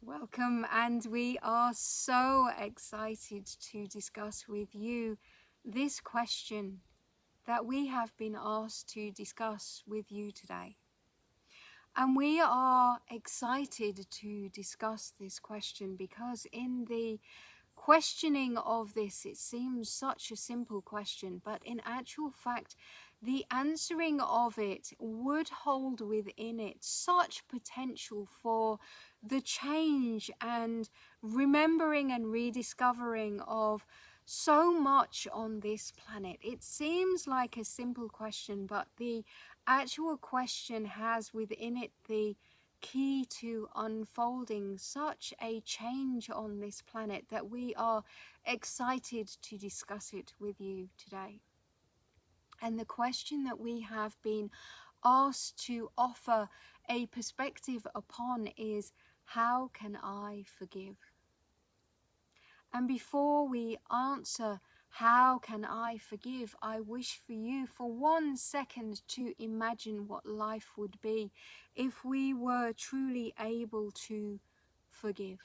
Welcome, and we are so excited to discuss with you this question that we have been asked to discuss with you today. And we are excited to discuss this question because in the questioning of this, it seems such a simple question, but in actual fact, the answering of it would hold within it such potential for the change and remembering and rediscovering of so much on this planet. It seems like a simple question, but the actual question has within it the key to unfolding such a change on this planet that we are excited to discuss it with you today. And the question that we have been asked to offer a perspective upon is, how can I forgive? And before we answer, how can I forgive? I wish for you for 1 second to imagine what life would be if we were truly able to forgive.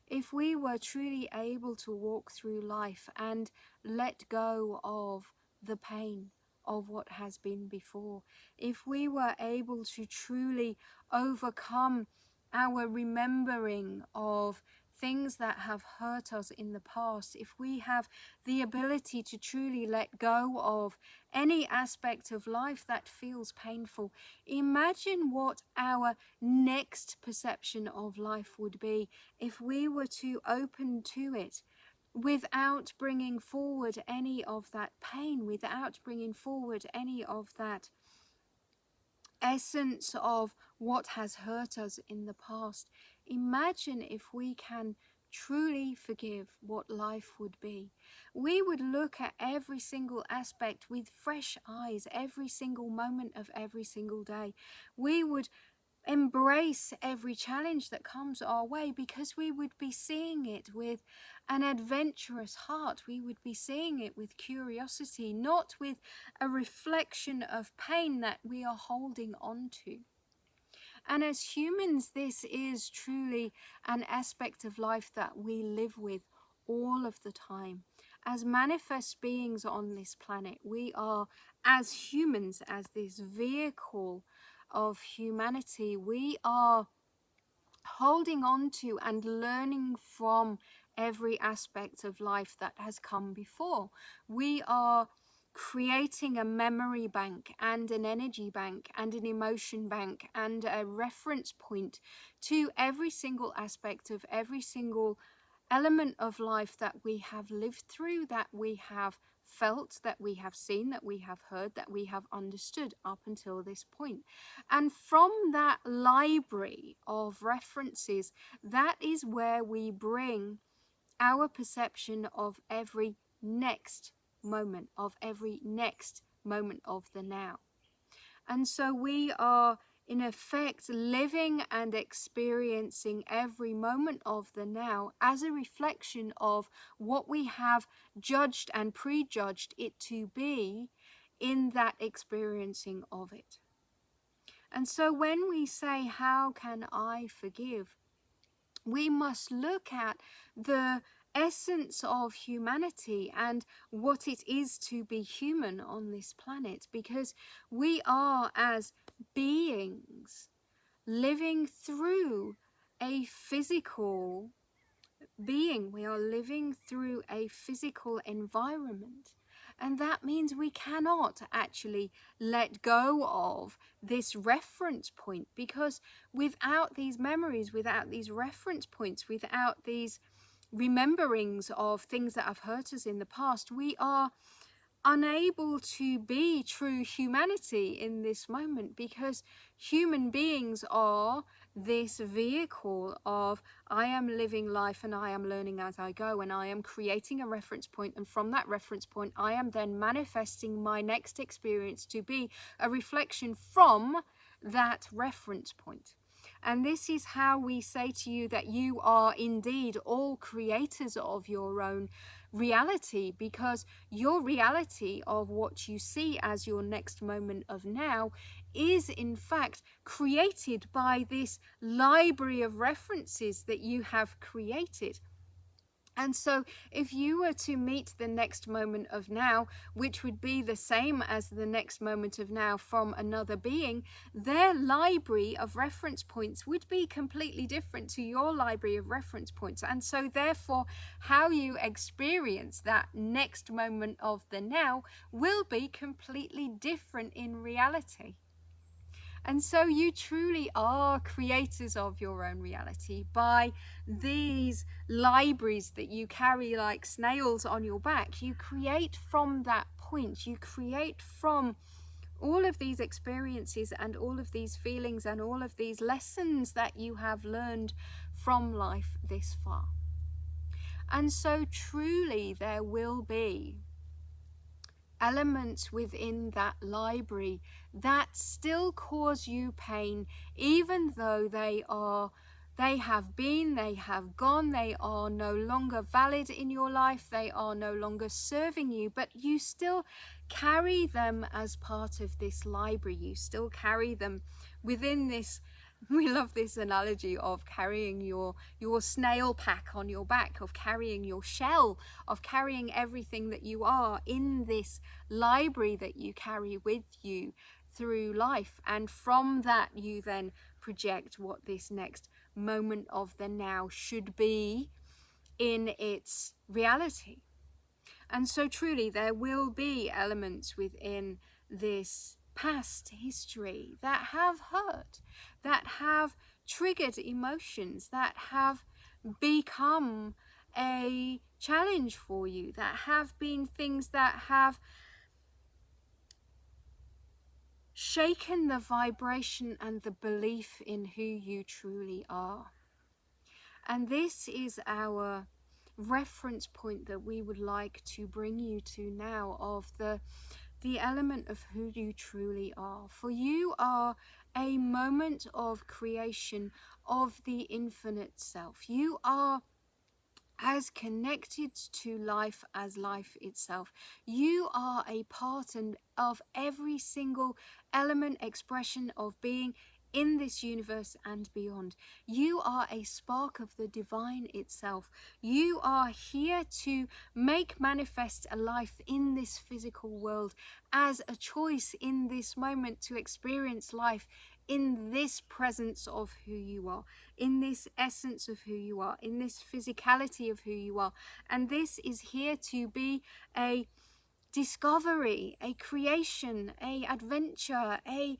If we were truly able to walk through life and let go of the pain of what has been before. If we were able to truly overcome our remembering of things that have hurt us in the past, if we have the ability to truly let go of any aspect of life that feels painful, imagine what our next perception of life would be if we were to open to it without bringing forward any of that pain, without bringing forward any of that essence of what has hurt us in the past. Imagine if we can truly forgive, what life would be. We would look at every single aspect with fresh eyes, every single moment of every single day. We would embrace every challenge that comes our way because we would be seeing it with an adventurous heart. We would be seeing it with curiosity, not with a reflection of pain that we are holding on to. And as humans, this is truly an aspect of life that we live with all of the time. As manifest beings on this planet, we are, as humans, as this vehicle of humanity, we are holding on to and learning from every aspect of life that has come before. We are creating a memory bank and an energy bank and an emotion bank and a reference point to every single aspect of every single element of life that we have lived through, that we have felt, that we have seen, that we have heard, that we have understood up until this point. And from that library of references, that is where we bring our perception of every next moment, of every next moment of the now. And so we are in effect living and experiencing every moment of the now as a reflection of what we have judged and prejudged it to be in that experiencing of it. And so when we say, how can I forgive? We must look at the essence of humanity and what it is to be human on this planet, because we are, as beings, living through a physical being. We are living through a physical environment. And that means we cannot actually let go of this reference point, because without these memories, without these reference points, without these rememberings of things that have hurt us in the past, we are unable to be true humanity in this moment, because human beings are this vehicle of, I am living life and I am learning as I go, and I am creating a reference point, and from that reference point I am then manifesting my next experience to be a reflection from that reference point. And this is how we say to you that you are indeed all creators of your own reality, because your reality of what you see as your next moment of now is in fact created by this library of references that you have created. And so if you were to meet the next moment of now, which would be the same as the next moment of now from another being, their library of reference points would be completely different to your library of reference points. And so therefore, how you experience that next moment of the now will be completely different in reality. And so you truly are creators of your own reality by these libraries that you carry like snails on your back. You create from that point. You create from all of these experiences and all of these feelings and all of these lessons that you have learned from life this far. And so truly there will be elements within that library that still cause you pain, even though they have been, they have gone, they are no longer valid in your life, they are no longer serving you, but you still carry them as part of this library. You still carry them within this. We love this analogy of carrying your snail pack on your back, of carrying your shell, of carrying everything that you are in this library that you carry with you through life. And from that you then project what this next moment of the now should be in its reality. And so truly there will be elements within this past history that have hurt, that have triggered emotions, that have become a challenge for you, that have been things that have shaken the vibration and the belief in who you truly are. And this is our reference point that we would like to bring you to now, of the element of who you truly are. For you are a moment of creation of the infinite self. You are as connected to life as life itself. You are a part of every single element, expression of being in this universe and beyond. You are a spark of the divine itself. You are here to make manifest a life in this physical world as a choice in this moment to experience life in this presence of who you are, in this essence of who you are, in this physicality of who you are. And this is here to be a discovery, a creation, a adventure, a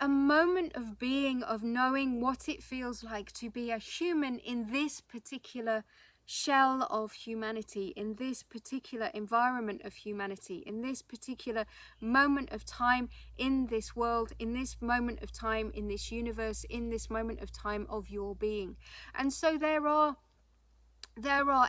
moment of being, of knowing what it feels like to be a human in this particular shell of humanity, in this particular environment of humanity, in this particular moment of time in this world, in this moment of time in this universe, in this moment of time of your being. And so there are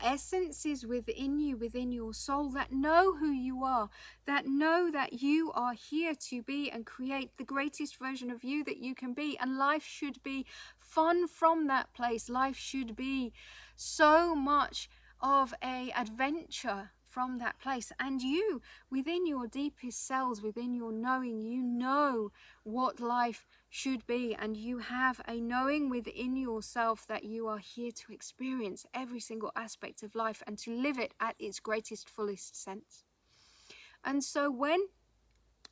essences within you, within your soul, that know who you are, that know that you are here to be and create the greatest version of you that you can be. And life should be fun from that place. Life should be so much of an adventure from that place. And you, within your deepest cells, within your knowing, you know what life should be, and you have a knowing within yourself that you are here to experience every single aspect of life and to live it at its greatest, fullest sense. And so when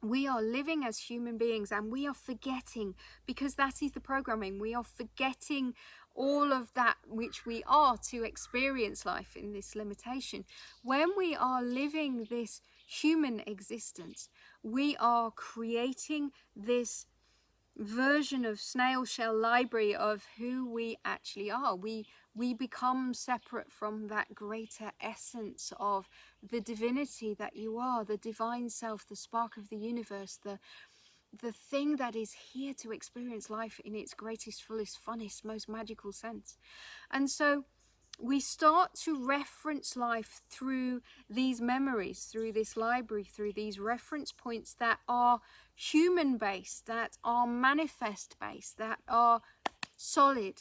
we are living as human beings and we are forgetting, because that is the programming, we are forgetting all of that which we are to experience life in this limitation. When we are living this human existence, we are creating this version of snail shell library of who we actually are. We become separate from that greater essence of the divinity that you are, the divine self, the spark of the universe, the thing that is here to experience life in its greatest, fullest, funnest, most magical sense. And so we start to reference life through these memories, through this library, through these reference points that are human-based, that are manifest-based, that are solid.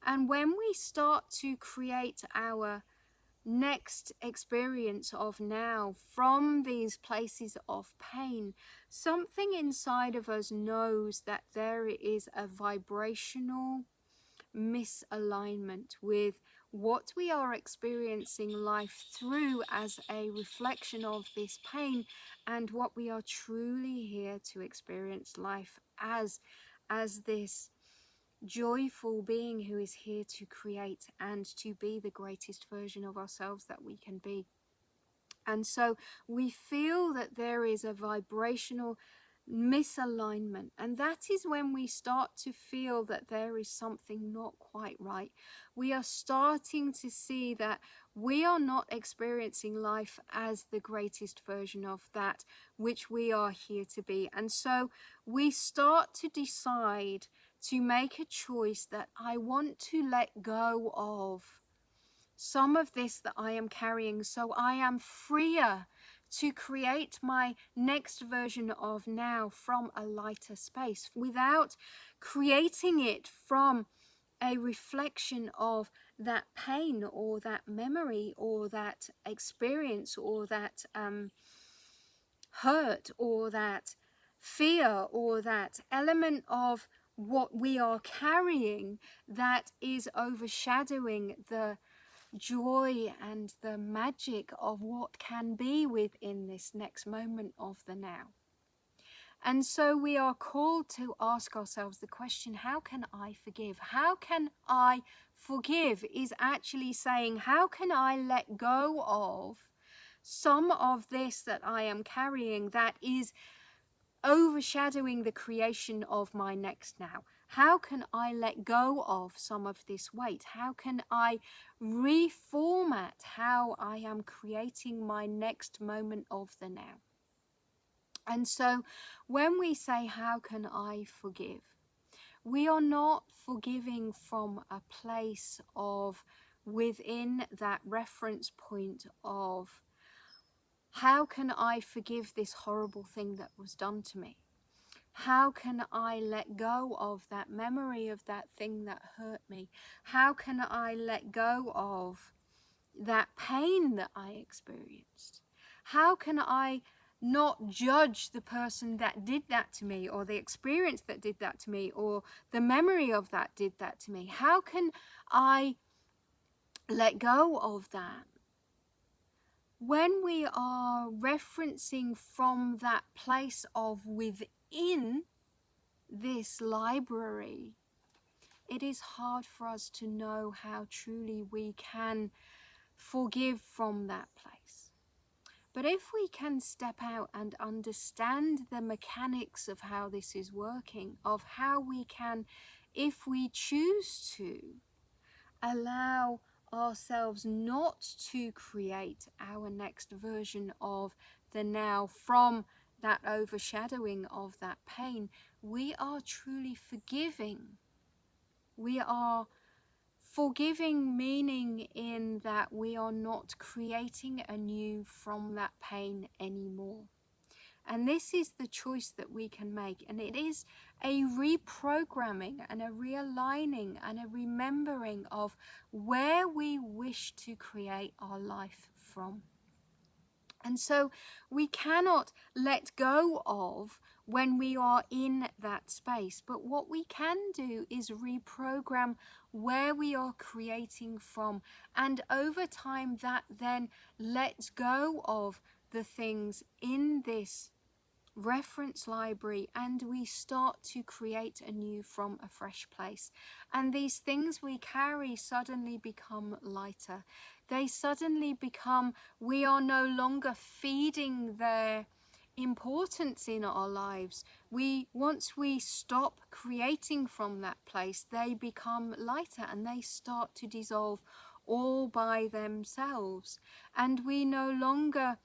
And when we start to create our next experience of now from these places of pain, something inside of us knows that there is a vibrational misalignment with what we are experiencing life through as a reflection of this pain, and what we are truly here to experience life as this joyful being who is here to create and to be the greatest version of ourselves that we can be. And so we feel that there is a vibrational misalignment, and that is when we start to feel that there is something not quite right. We are starting to see that we are not experiencing life as the greatest version of that which we are here to be. And so we start to decide to make a choice that I want to let go of some of this that I am carrying, so I am freer to create my next version of now from a lighter space, without creating it from a reflection of that pain or that memory or that experience or that hurt or that fear or that element of what we are carrying that is overshadowing the joy and the magic of what can be within this next moment of the now. And so we are called to ask ourselves the question, how can I forgive? How can I forgive is actually saying, how can I let go of some of this that I am carrying that is overshadowing the creation of my next now? How can I let go of some of this weight? How can I reformat how I am creating my next moment of the now? And so when we say, how can I forgive? We are not forgiving from a place of within that reference point of, how can I forgive this horrible thing that was done to me? How can I let go of that memory of that thing that hurt me? How can I let go of that pain that I experienced? How can I not judge the person that did that to me, or the experience that did that to me, or the memory of that did that to me? How can I let go of that? When we are referencing from that place of within this library, it is hard for us to know how truly we can forgive from that place. But if we can step out and understand the mechanics of how this is working, of how we can, if we choose to, allow ourselves not to create our next version of the now from that overshadowing of that pain, we are truly forgiving. We are forgiving, meaning in that we are not creating anew from that pain anymore. And this is the choice that we can make. And it is a reprogramming and a realigning and a remembering of where we wish to create our life from. And so we cannot let go of when we are in that space. But what we can do is reprogram where we are creating from. And over time, that then lets go of the things in this reference library, and we start to create anew from a fresh place. And these things we carry suddenly become lighter. They suddenly become, we are no longer feeding their importance in our lives. Once we stop creating from that place, they become lighter and they start to dissolve all by themselves. And we no longer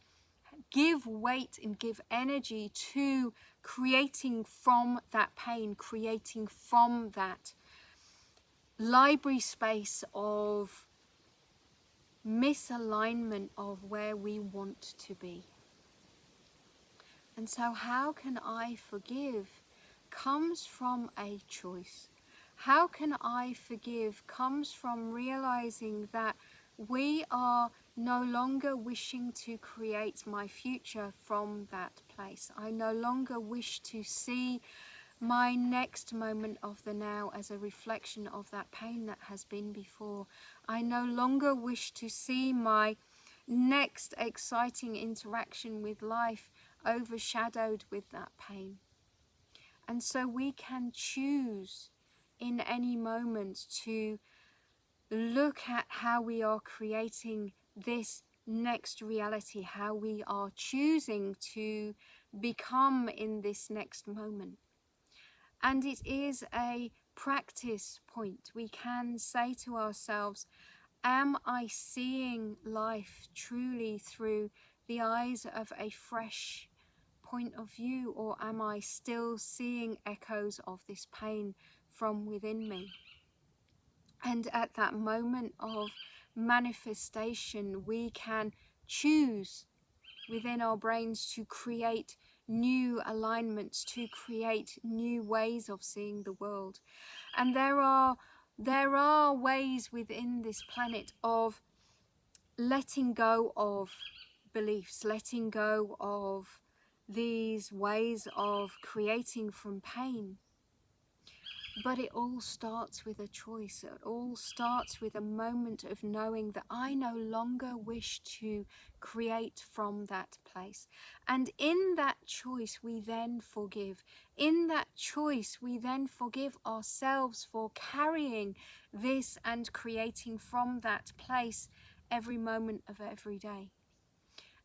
give weight and give energy to creating from that pain, creating from that library space of misalignment of where we want to be. And so how can I forgive comes from a choice. How can I forgive comes from realizing that we are no longer wishing to create my future from that place. I no longer wish to see my next moment of the now as a reflection of that pain that has been before. I no longer wish to see my next exciting interaction with life overshadowed with that pain. And so we can choose in any moment to look at how we are creating this next reality, how we are choosing to become in this next moment. And it is a practice point. We can say to ourselves, am I seeing life truly through the eyes of a fresh point of view, or am I still seeing echoes of this pain from within me? And at that moment of manifestation, we can choose within our brains to create new alignments, to create new ways of seeing the world. And there are ways within this planet of letting go of beliefs, letting go of these ways of creating from pain. But it all starts with a choice. It all starts with a moment of knowing that I no longer wish to create from that place. And in that choice, we then forgive. In that choice, we then forgive ourselves for carrying this and creating from that place every moment of every day.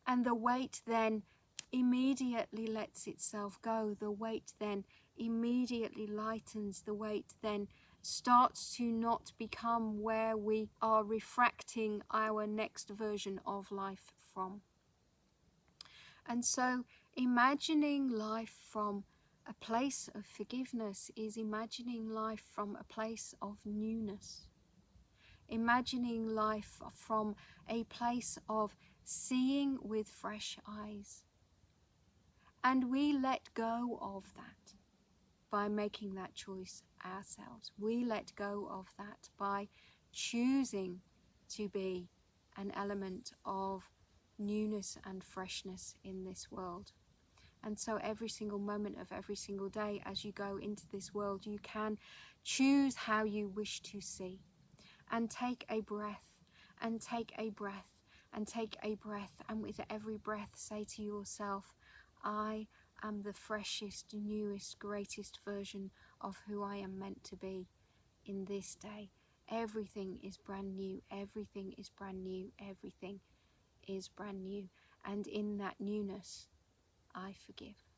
And the weight then immediately lets itself go. The weight then immediately lightens. The weight then starts to not become where we are refracting our next version of life from. And so imagining life from a place of forgiveness is imagining life from a place of newness. Imagining life from a place of seeing with fresh eyes. And we let go of that by making that choice ourselves. We let go of that by choosing to be an element of newness and freshness in this world. And so every single moment of every single day as you go into this world, you can choose how you wish to see. And take a breath, and take a breath, and take a breath, and with every breath say to yourself, I am the freshest, newest, greatest version of who I am meant to be in this day. Everything is brand new, everything is brand new, everything is brand new. And in that newness, I forgive.